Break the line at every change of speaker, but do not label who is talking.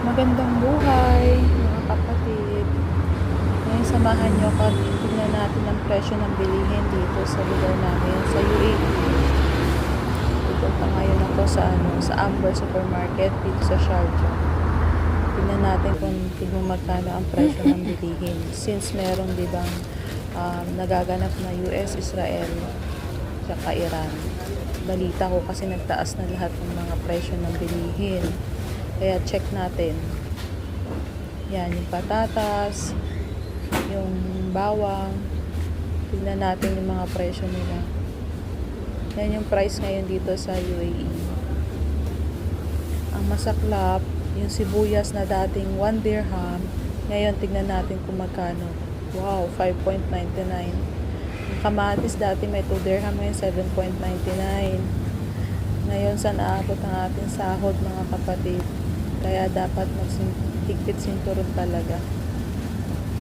Magandang buhay, mga kapatid. Ngayon samahan nyo ako at tignan natin ang presyo ng bilihin dito sa lugar namin sa UAE. Pupunta ngayon ako sa Amber Supermarket dito sa Sharjah. Tignan natin kung magkano ang presyo ng bilihin. Since meron dibang nagaganap na US, Israel, tsaka Iran. Balita ko kasi nagtaas na lahat ng mga presyo ng bilihin. Kaya check natin. Yan, yung patatas, yung bawang. Tignan natin yung mga presyo nila. Yan yung price ngayon dito sa UAE. Ang masaklap, yung sibuyas na dating 1 dirham, ngayon tignan natin kung magkano. Wow, 5.99. Yung kamatis dati may 2 dirham, ngayon 7.99. Ngayon sa naabot ang ating sahod, mga kapatid. Kaya dapat magsigpit sinturon talaga.